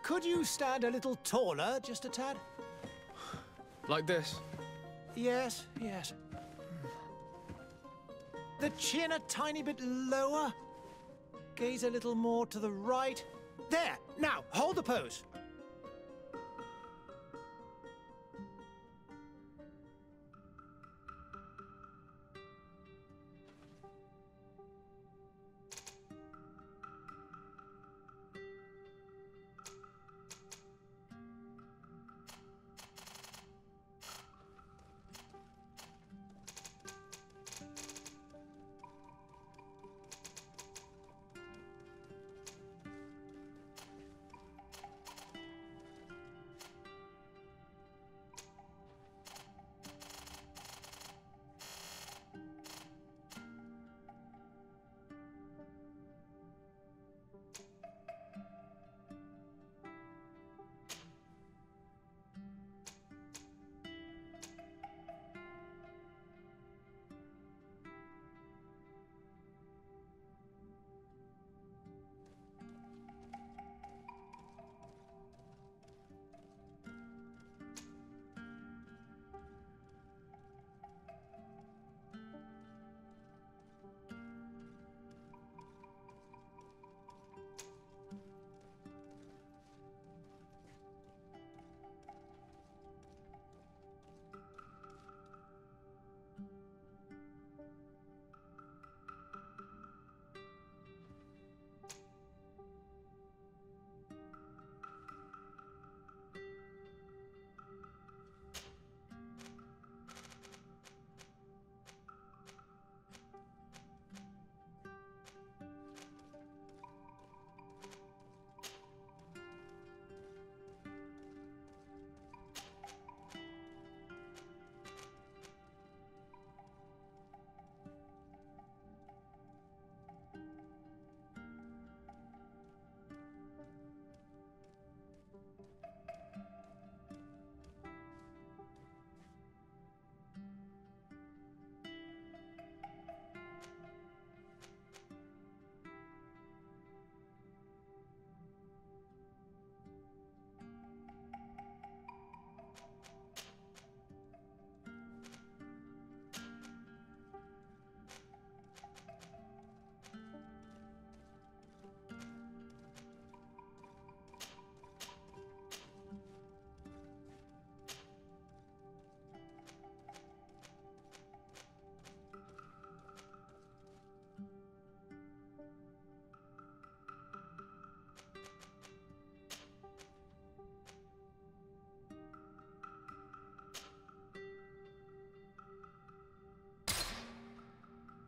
Could you stand a little taller, just a tad? Like this? Yes, yes. The chin a tiny bit lower. Gaze a little more to the right. There! Now, hold the pose.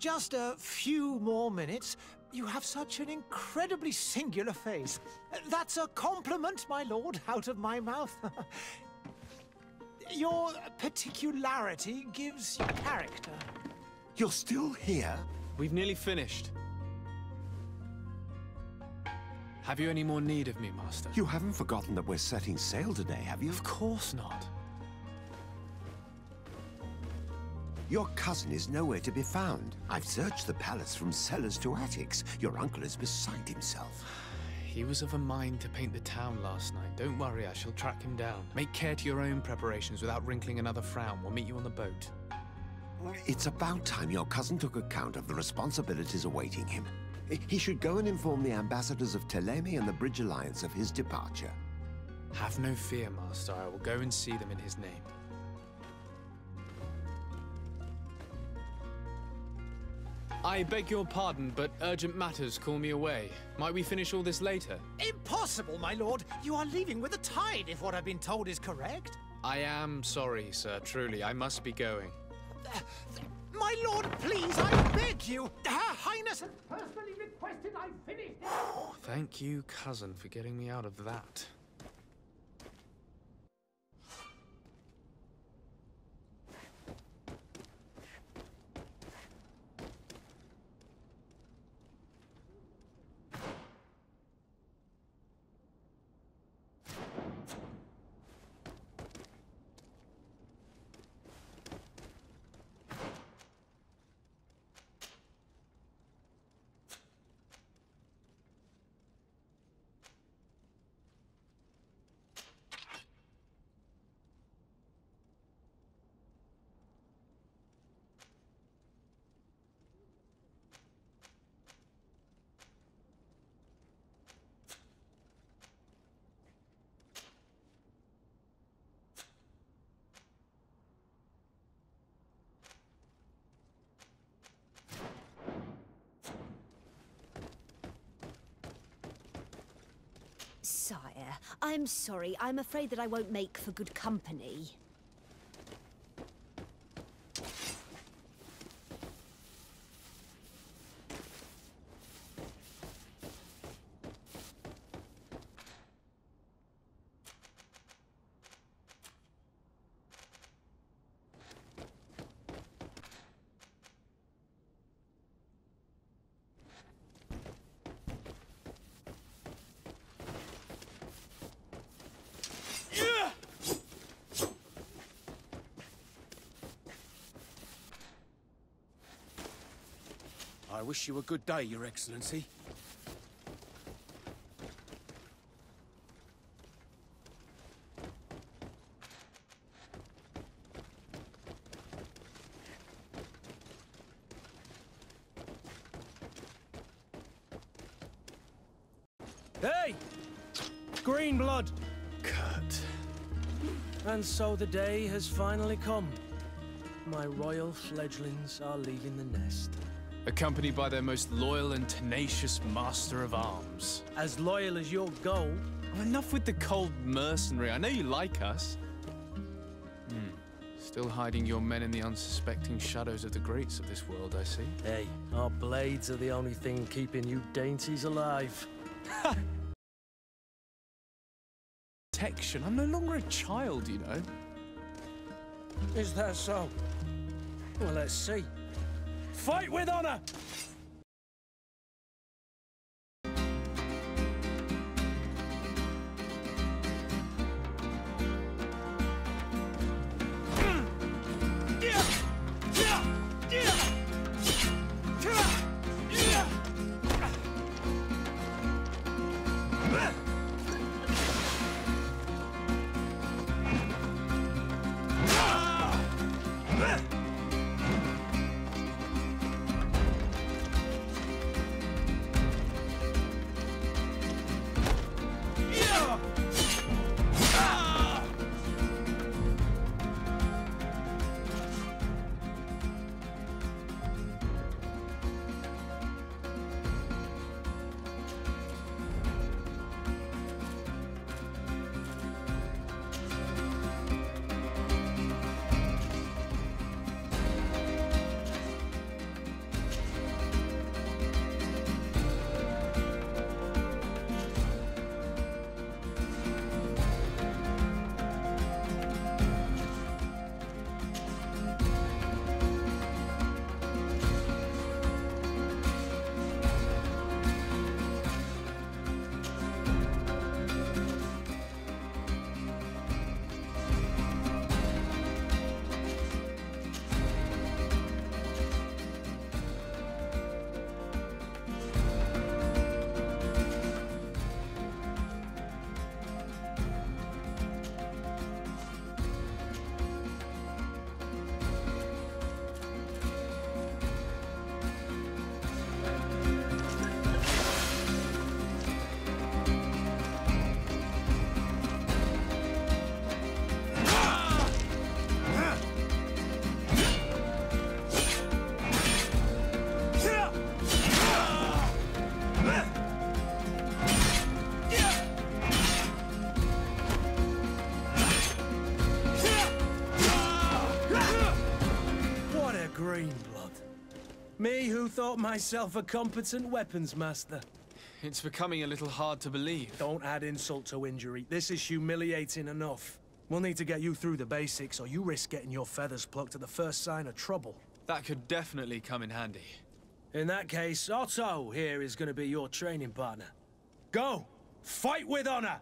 Just a few more minutes. You have such an incredibly singular face. That's a compliment, my lord, out of my mouth. Your particularity gives you character. You're still here? We've nearly finished. Have you any more need of me, Master? You haven't forgotten that we're setting sail today, have you? Of course not. Your cousin is nowhere to be found. I've searched the palace from cellars to attics. Your uncle is beside himself. He was of a mind to paint the town last night. Don't worry, I shall track him down. Make care to your own preparations without wrinkling another frown. We'll meet you on the boat. It's about time your cousin took account of the responsibilities awaiting him. He should go and inform the ambassadors of Teleme and the Bridge Alliance of his departure. Have no fear, Master. I will go and see them in his name. I beg your pardon, but urgent matters call me away. Might we finish all this later? Impossible, my lord. You are leaving with the tide, if what I've been told is correct. I am sorry, sir. Truly, I must be going. My lord, please, I beg you. Her Highness has personally requested I finish it. Oh, thank you, cousin, for getting me out of that. dear. I'm sorry. I'm afraid that I won't make for good company. I wish you a good day, Your Excellency. Hey! Green blood! Cut. And so the day has finally come. My royal fledglings are leaving the nest. Accompanied by their most loyal and tenacious master of arms. As loyal as your gold. Oh, enough with the cold mercenary. I know you like us. Still hiding your men in the unsuspecting shadows of the greats of this world, I see. Hey, our blades are the only thing keeping you dainties alive. Protection. I'm no longer a child, you know. Is that so? Well, let's see. Fight with honor! Me who thought myself a competent weapons master. It's becoming a little hard to believe. Don't add insult to injury. This is humiliating enough. We'll need to get you through the basics, or you risk getting your feathers plucked at the first sign of trouble. That could definitely come in handy. In that case, Otto here is going to be your training partner. Go! Fight with honor!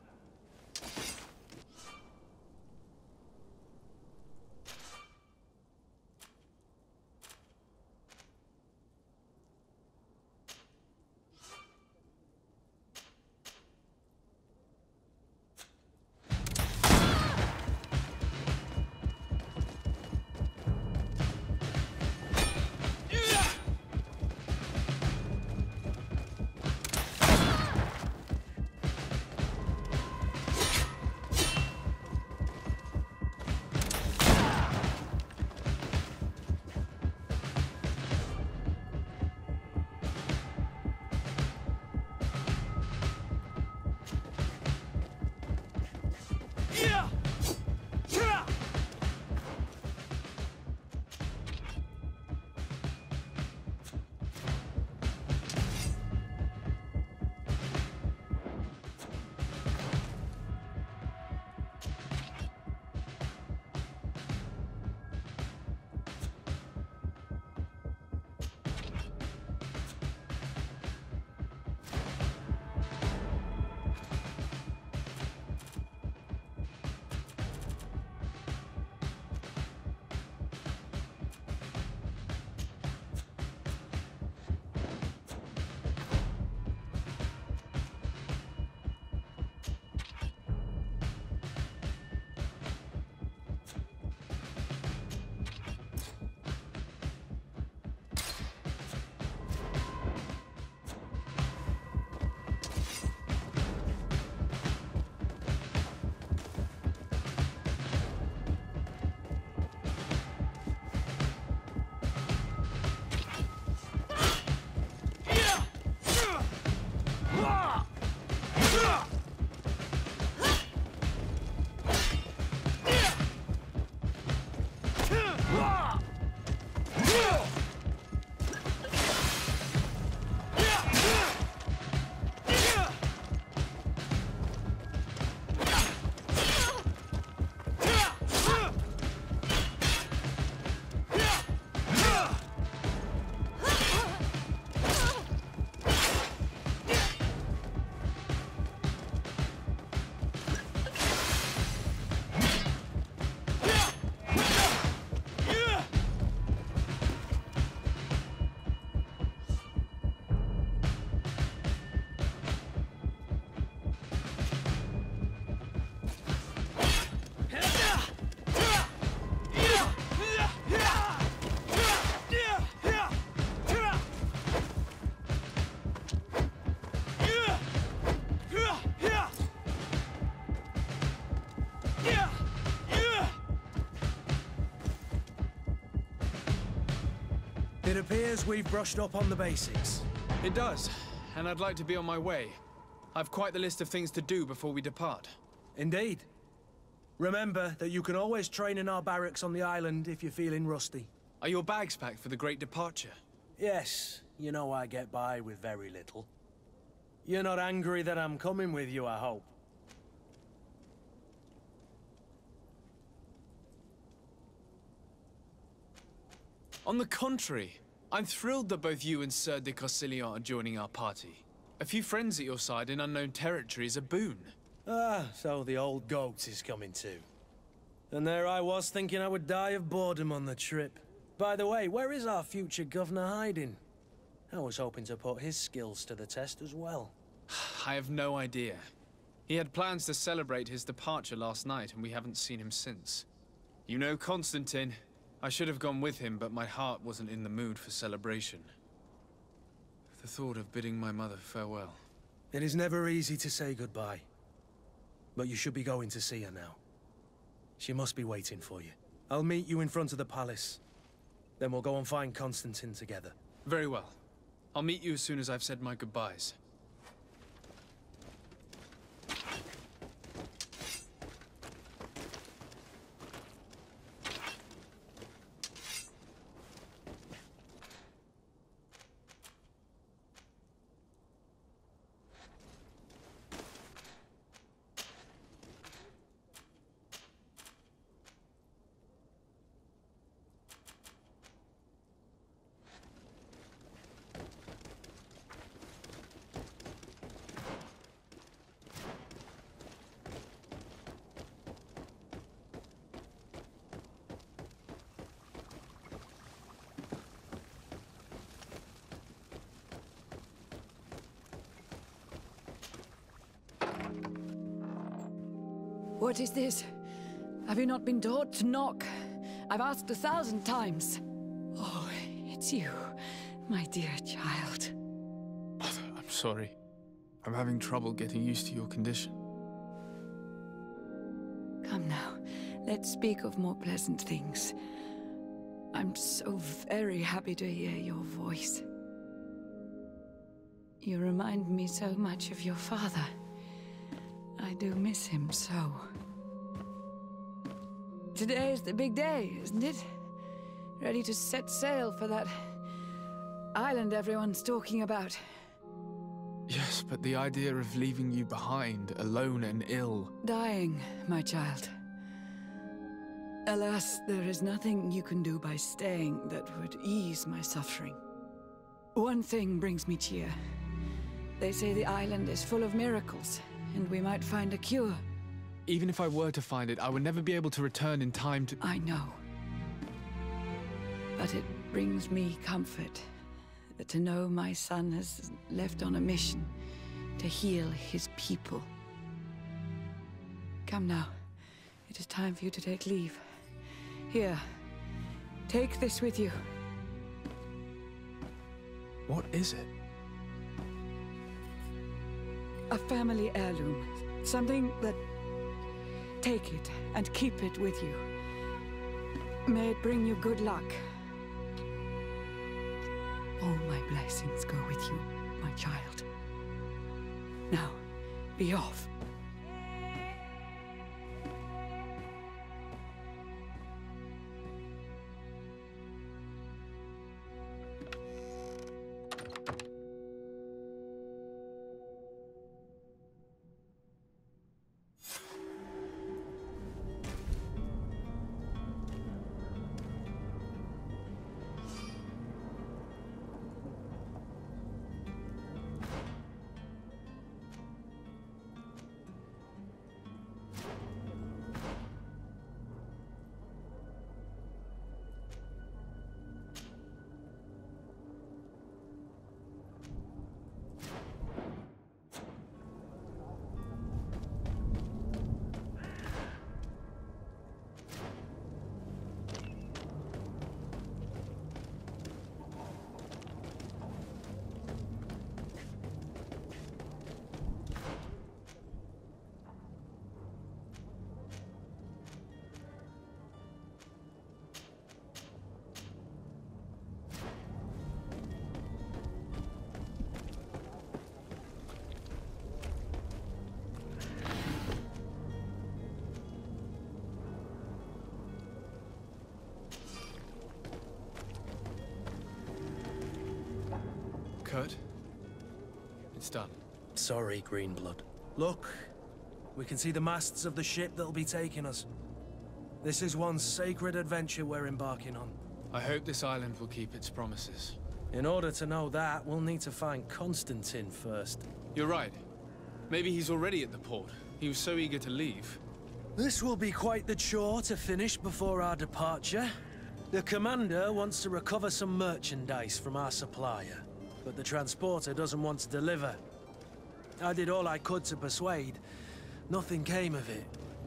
appears we've brushed up on the basics. It does, and I'd like to be on my way. I've quite the list of things to do before we depart. Indeed. Remember that you can always train in our barracks on the island if you're feeling rusty. Are your bags packed for the great departure? Yes, you know I get by with very little. You're not angry that I'm coming with you, I hope. On the contrary, I'm thrilled that both you and Sir de Cossillon are joining our party. A few friends at your side in unknown territory is a boon. Ah, so the old goat is coming too. And there I was thinking I would die of boredom on the trip. By the way, where is our future governor hiding? I was hoping to put his skills to the test as well. I have no idea. He had plans to celebrate his departure last night, and we haven't seen him since. You know Constantine. I should have gone with him, but my heart wasn't in the mood for celebration. The thought of bidding my mother farewell. It is never easy to say goodbye. But you should be going to see her now. She must be waiting for you. I'll meet you in front of the palace. Then we'll go and find Constantine together. Very well. I'll meet you as soon as I've said my goodbyes. What is this? Have you not been taught to knock? I've asked 1,000 times. Oh, it's you, my dear child. Mother, I'm sorry. I'm having trouble getting used to your condition. Come now, let's speak of more pleasant things. I'm so very happy to hear your voice. You remind me so much of your father. I do miss him so. Today is the big day, isn't it? Ready to set sail for that island everyone's talking about. Yes, but the idea of leaving you behind, alone and ill... Dying, my child. Alas, there is nothing you can do by staying that would ease my suffering. One thing brings me cheer. They say the island is full of miracles, and we might find a cure. Even if I were to find it, I would never be able to return in time to... I know. But it brings me comfort to know my son has left on a mission to heal his people. Come now. It is time for you to take leave. Here, take this with you. What is it? A family heirloom. Something that... Take it and keep it with you. May it bring you good luck. All my blessings go with you, my child. Now, be off. Kurt, it's done. Sorry, Greenblood. Look, we can see the masts of the ship that'll be taking us. This is one sacred adventure we're embarking on. I hope this island will keep its promises. In order to know that, we'll need to find Constantine first. You're right. Maybe he's already at the port. He was so eager to leave. This will be quite the chore to finish before our departure. The commander wants to recover some merchandise from our supplier, but the transporter doesn't want to deliver. I did all I could to persuade. Nothing came of it.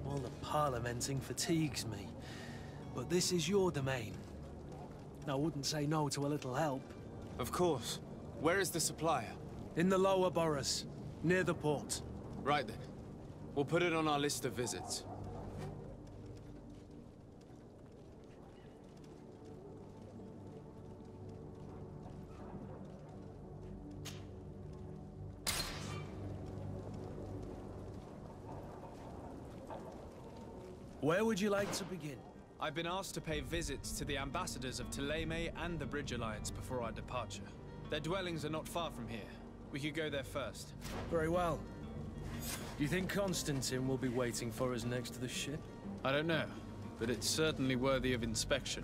All the parliamenting fatigues me. But this is your domain. I wouldn't say no to a little help. Of course. Where is the supplier? In the lower boroughs, near the port. Right then. We'll put it on our list of visits. Where would you like to begin? I've been asked to pay visits to the ambassadors of Thélème and the Bridge Alliance before our departure. Their dwellings are not far from here. We could go there first. Very well. Do you think Constantine will be waiting for us next to the ship? I don't know, but it's certainly worthy of inspection.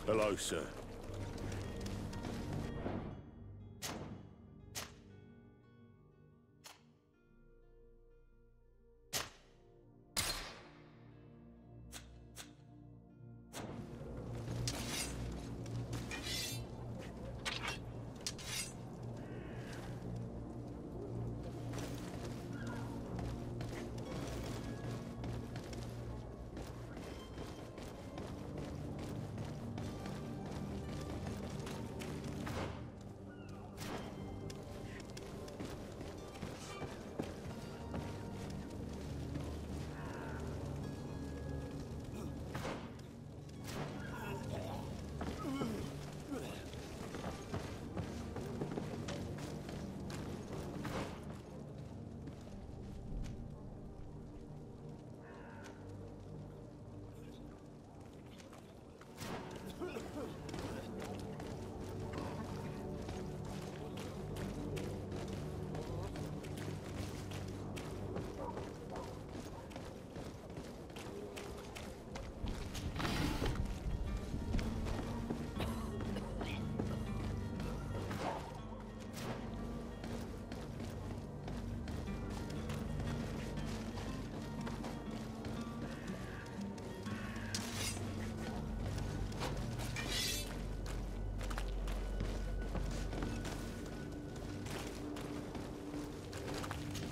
Hello, sir.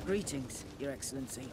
Greetings, Your Excellency.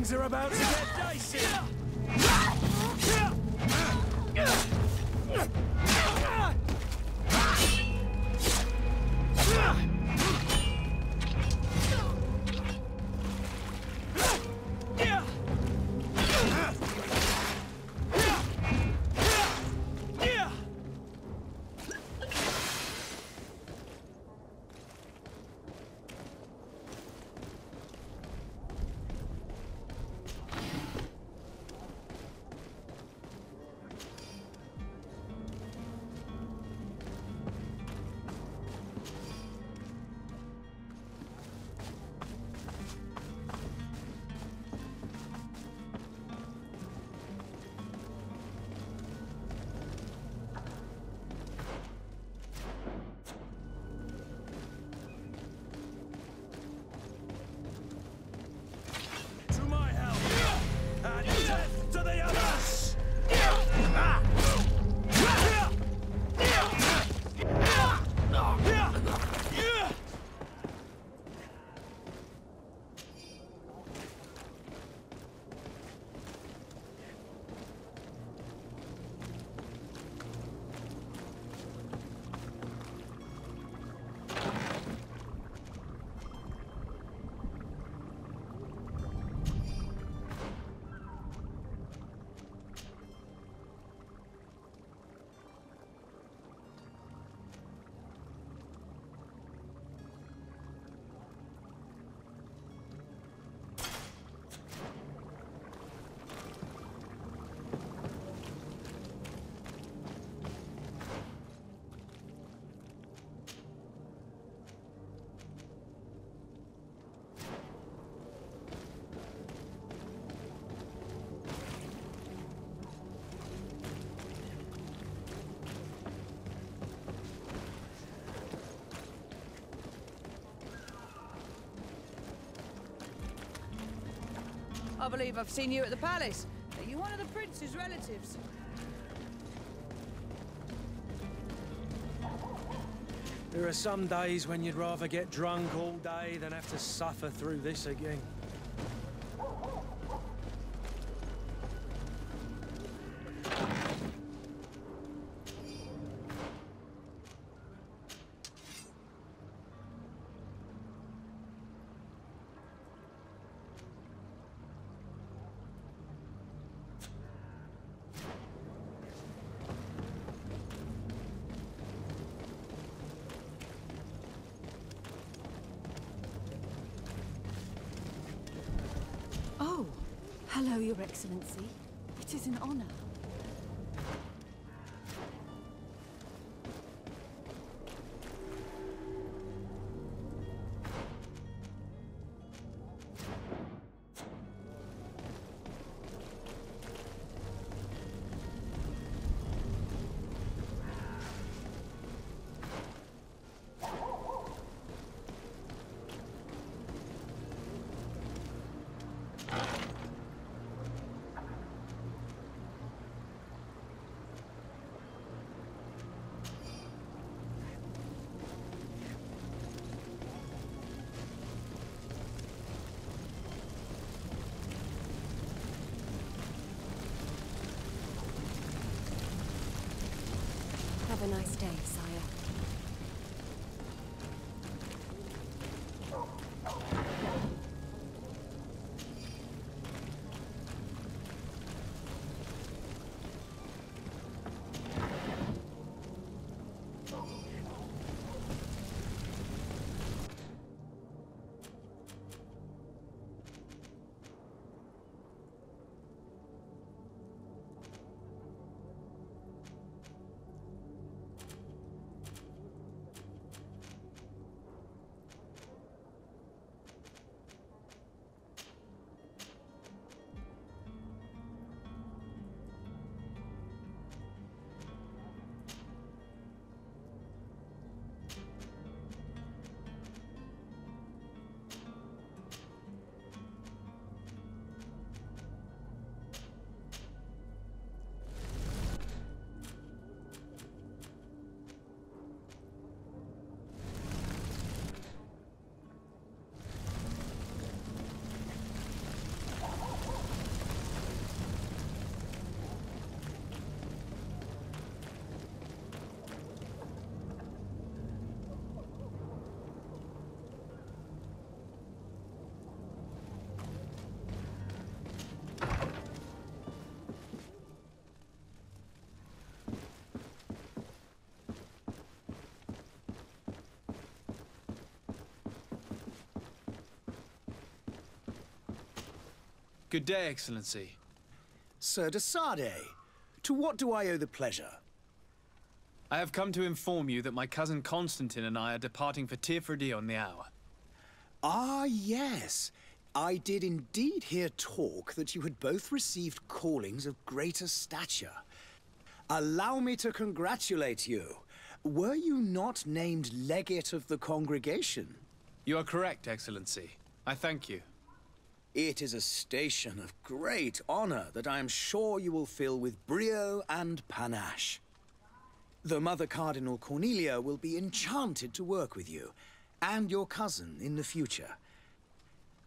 Are about to get dicey. I believe I've seen you at the palace. Are you one of the prince's relatives? There are some days when you'd rather get drunk all day than have to suffer through this again. Hello, Your Excellency. It is an honor. Have a nice day, sire. Good day, Excellency. Sir de Sade, to what do I owe the pleasure? I have come to inform you that my cousin Constantine and I are departing for Tirfredi on the hour. Ah, yes. I did indeed hear talk that you had both received callings of greater stature. Allow me to congratulate you. Were you not named legate of the congregation? You are correct, Excellency. I thank you. It is a station of great honor that I am sure you will fill with brio and panache. The Mother Cardinal Cornelia will be enchanted to work with you, and your cousin in the future.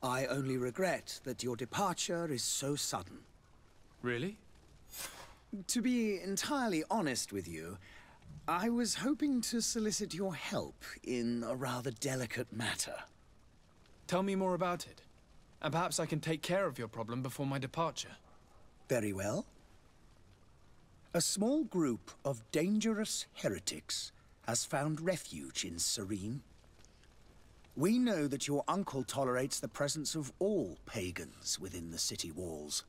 I only regret that your departure is so sudden. Really? To be entirely honest with you, I was hoping to solicit your help in a rather delicate matter. Tell me more about it. And perhaps I can take care of your problem before my departure. Very well. A small group of dangerous heretics has found refuge in Serene. We know that your uncle tolerates the presence of all pagans within the city walls.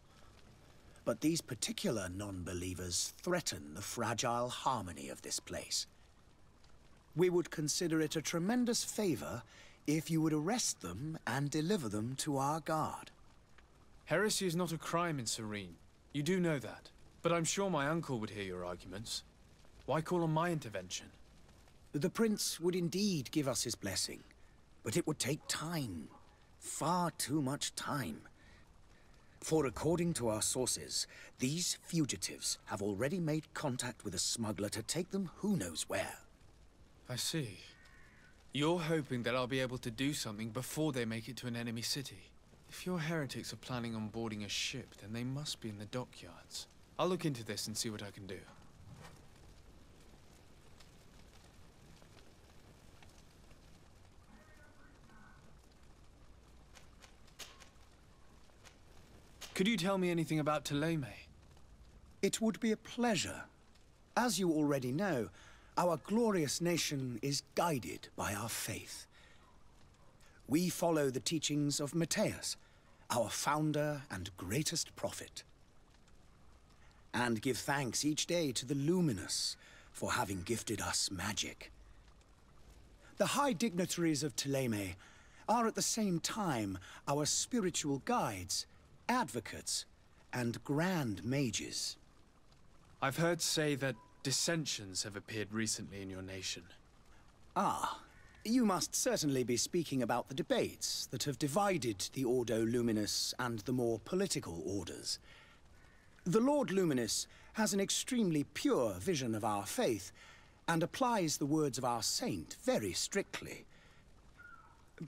But these particular non-believers threaten the fragile harmony of this place. We would consider it a tremendous favor if you would arrest them and deliver them to our guard. Heresy is not a crime in Serene. You do know that. But I'm sure my uncle would hear your arguments. Why call on my intervention? The prince would indeed give us his blessing, but it would take time. Far too much time. For according to our sources, these fugitives have already made contact with a smuggler to take them who knows where. I see. You're hoping that I'll be able to do something before they make it to an enemy city. If your heretics are planning on boarding a ship, then they must be in the dockyards. I'll look into this and see what I can do. Could you tell me anything about Thélème? It would be a pleasure. As you already know, our glorious nation is guided by our faith. We follow the teachings of Matthias, our founder and greatest prophet. And give thanks each day to the Luminous for having gifted us magic. The high dignitaries of Thélème are at the same time our spiritual guides, advocates, and grand mages. I've heard say that dissensions have appeared recently in your nation. Ah, you must certainly be speaking about the debates that have divided the Ordo Luminous and the more political orders. The Lord Luminous has an extremely pure vision of our faith and applies the words of our saint very strictly.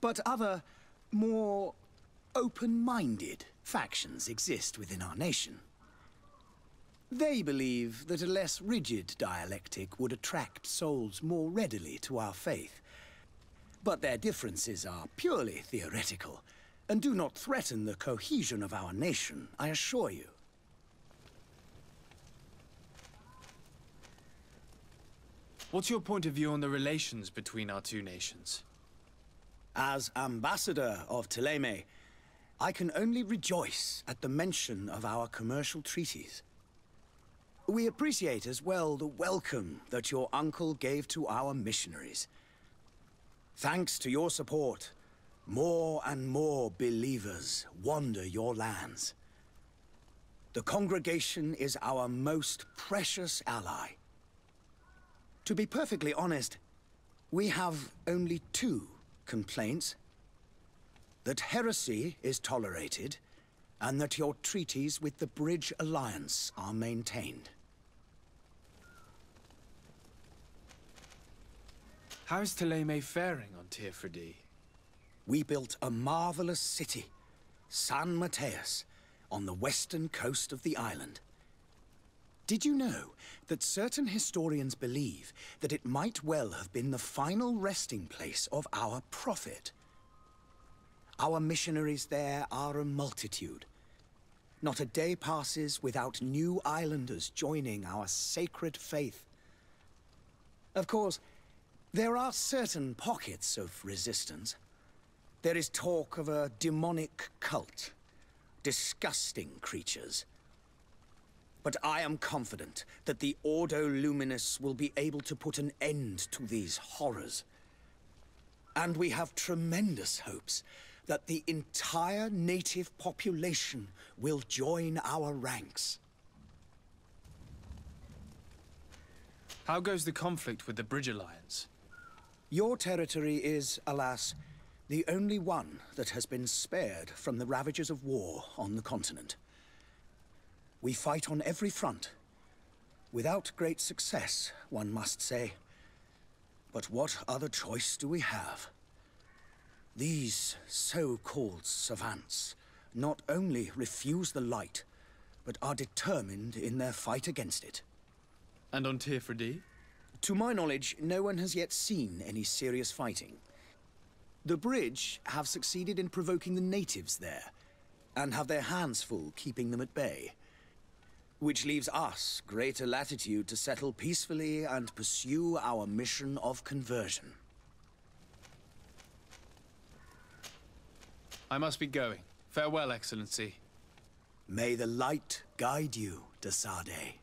But other, more open-minded factions exist within our nation. They believe that a less rigid dialectic would attract souls more readily to our faith. But their differences are purely theoretical and do not threaten the cohesion of our nation, I assure you. What's your point of view on the relations between our two nations? As ambassador of Thélème, I can only rejoice at the mention of our commercial treaties. We appreciate as well the welcome that your uncle gave to our missionaries. Thanks to your support, more and more believers wander your lands. The congregation is our most precious ally. To be perfectly honest, we have only two complaints: that heresy is tolerated, and that your treaties with the Bridge Alliance are maintained. How is Thélème faring on Tirfredi? We built a marvelous city, San Mateus, on the western coast of the island. Did you know that certain historians believe that it might well have been the final resting place of our prophet? Our missionaries there are a multitude. Not a day passes without new islanders joining our sacred faith. Of course, there are certain pockets of resistance. There is talk of a demonic cult, disgusting creatures. But I am confident that the Ordo Luminous will be able to put an end to these horrors. And we have tremendous hopes that the entire native population will join our ranks. How goes the conflict with the Bridge Alliance? Your territory is, alas, the only one that has been spared from the ravages of war on the continent. We fight on every front. Without great success, one must say. But what other choice do we have? These so-called savants not only refuse the light, but are determined in their fight against it. And on Tirfredi? To my knowledge, no one has yet seen any serious fighting. The Bridge have succeeded in provoking the natives there, and have their hands full keeping them at bay. Which leaves us greater latitude to settle peacefully and pursue our mission of conversion. I must be going. Farewell, Excellency. May the light guide you, de Sade.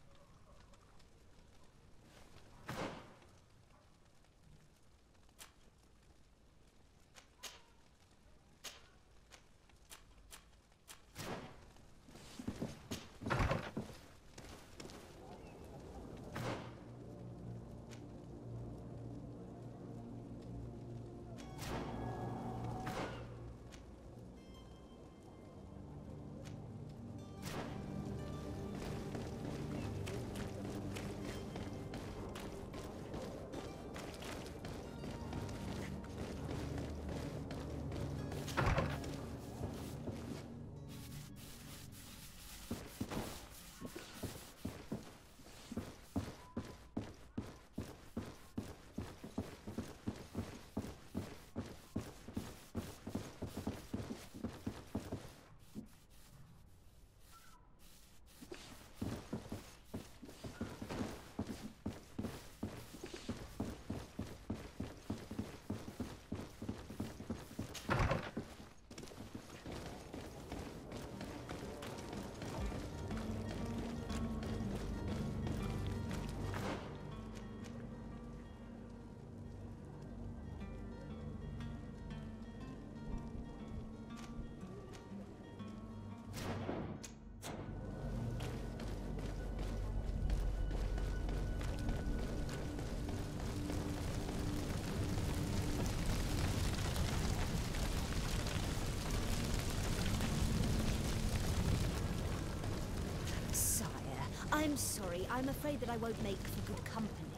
I'm sorry. I'm afraid that I won't make for good company.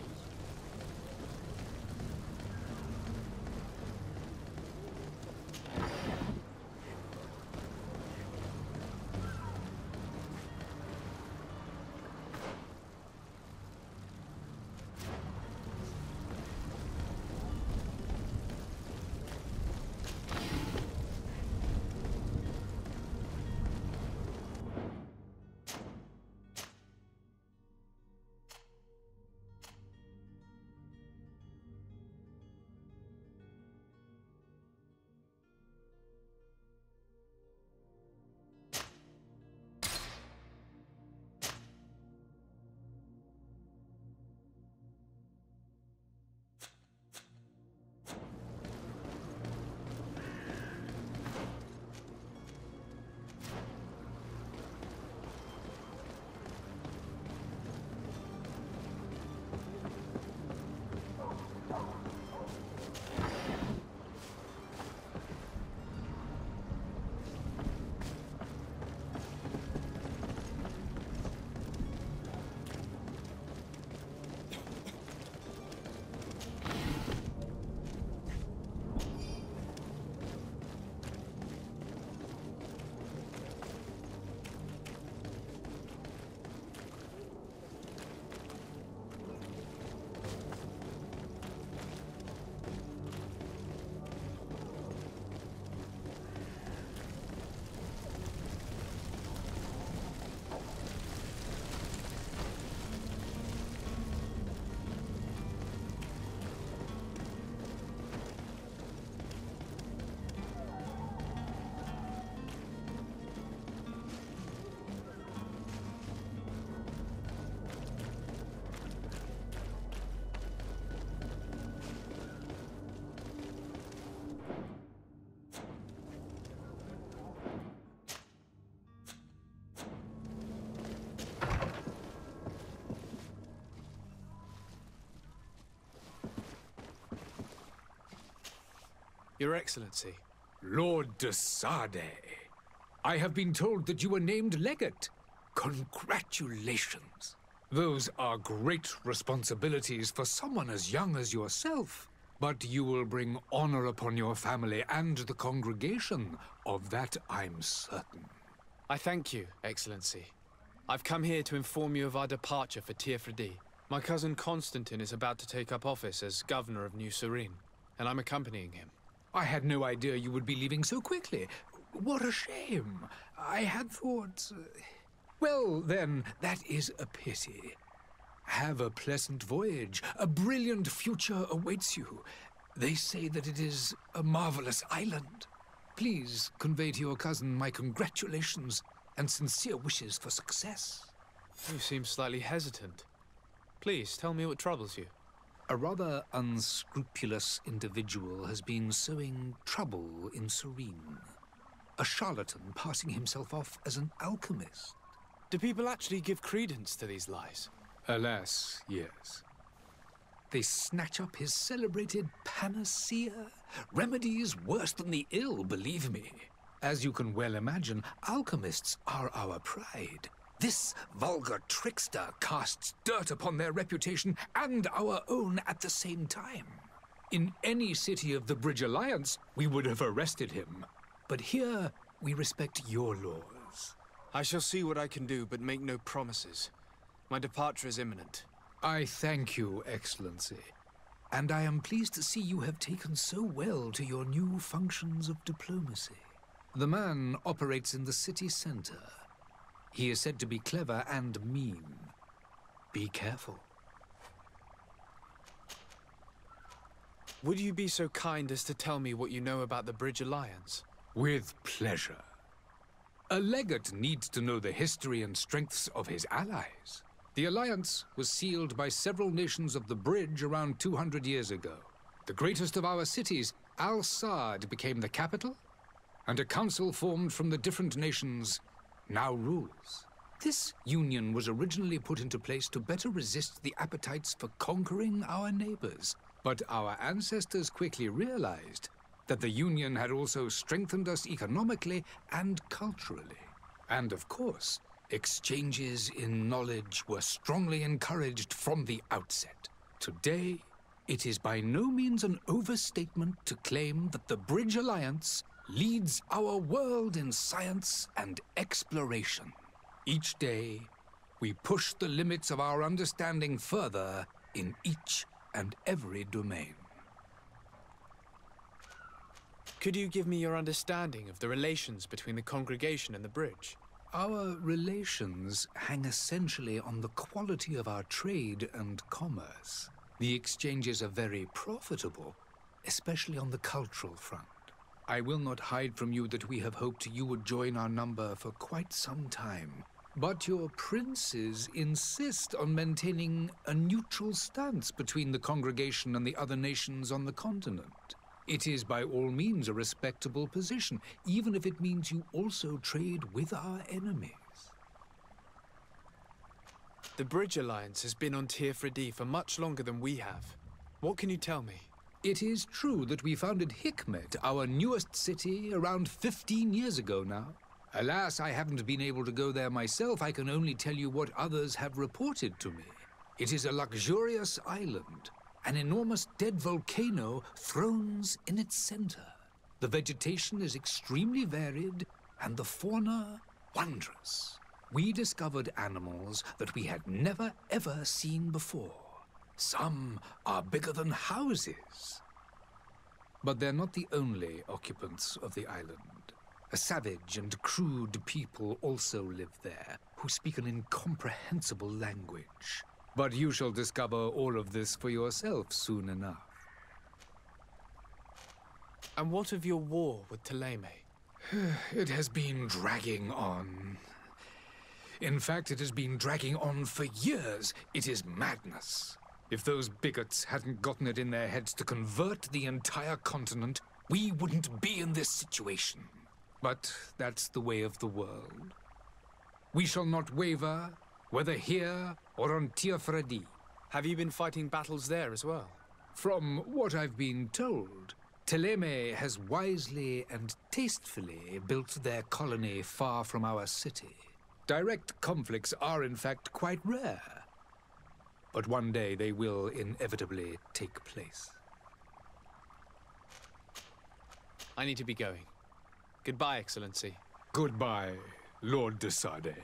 Your Excellency. Lord de Sade, I have been told that you were named legate. Congratulations. Those are great responsibilities for someone as young as yourself. But you will bring honor upon your family and the congregation. Of that I'm certain. I thank you, Excellency. I've come here to inform you of our departure for Tirfredi. My cousin Constantine is about to take up office as governor of New Serene, and I'm accompanying him. I had no idea you would be leaving so quickly. What a shame. I had thought... Well, then, that is a pity. Have a pleasant voyage. A brilliant future awaits you. They say that it is a marvelous island. Please convey to your cousin my congratulations and sincere wishes for success. You seem slightly hesitant. Please, tell me what troubles you. A rather unscrupulous individual has been sowing trouble in Serene. A charlatan passing himself off as an alchemist. Do people actually give credence to these lies? Alas, yes. They snatch up his celebrated panacea. Remedies worse than the ill, believe me. As you can well imagine, alchemists are our pride. This vulgar trickster casts dirt upon their reputation and our own at the same time. In any city of the Bridge Alliance, we would have arrested him. But here, we respect your laws. I shall see what I can do, but make no promises. My departure is imminent. I thank you, Excellency. And I am pleased to see you have taken so well to your new functions of diplomacy. The man operates in the city center. He is said to be clever and mean. Be careful. Would you be so kind as to tell me what you know about the Bridge Alliance? With pleasure. A legate needs to know the history and strengths of his allies. The alliance was sealed by several nations of the Bridge around 200 years ago. The greatest of our cities, Al-Saad, became the capital, and a council formed from the different nations now rules. This union was originally put into place to better resist the appetites for conquering our neighbors. But our ancestors quickly realized that the union had also strengthened us economically and culturally. And of course, Exchanges in knowledge were strongly encouraged from the outset. Today, it is by no means an overstatement to claim that the Bridge Alliance leads our world in science and exploration. Each day, we push the limits of our understanding further in each and every domain. Could you give me your understanding of the relations between the congregation and the bridge? Our relations hang essentially on the quality of our trade and commerce. The exchanges are very profitable, especially on the cultural front. I will not hide from you that we have hoped you would join our number for quite some time. But your princes insist on maintaining a neutral stance between the congregation and the other nations on the continent. It is by all means a respectable position, even if it means you also trade with our enemies. The Bridge Alliance has been on Tir-Fredi for much longer than we have. What can you tell me? It is true that we founded Hikmet, our newest city, around 15 years ago now. Alas, I haven't been able to go there myself. I can only tell you what others have reported to me. It is a luxurious island. An enormous dead volcano thrones in its center. The vegetation is extremely varied, and the fauna wondrous. We discovered animals that we had never ever seen before. Some are bigger than houses. But they're not the only occupants of the island. A savage and crude people also live there, who speak an incomprehensible language. But you shall discover all of this for yourself soon enough. And what of your war with Thélème? It has been dragging on. In fact, it has been dragging on for years. It is madness. If those bigots hadn't gotten it in their heads to convert the entire continent, we wouldn't be in this situation. But that's the way of the world. We shall not waver, whether here or on Tir-Fredi. Have you been fighting battles there as well? From what I've been told, Thélème has wisely and tastefully built their colony far from our city. Direct conflicts are in fact quite rare. But one day they will inevitably take place. I need to be going. Goodbye, Excellency. Goodbye, Lord de Sade.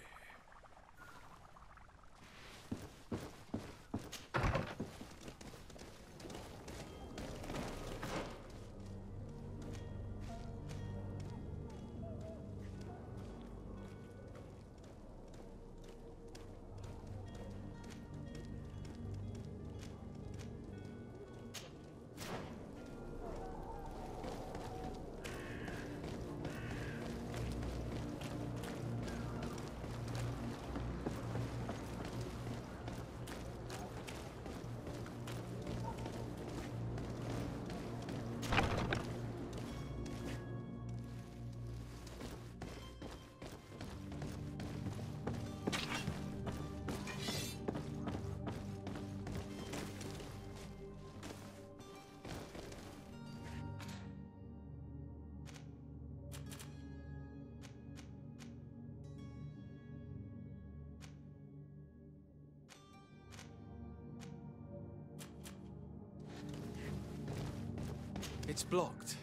It's blocked.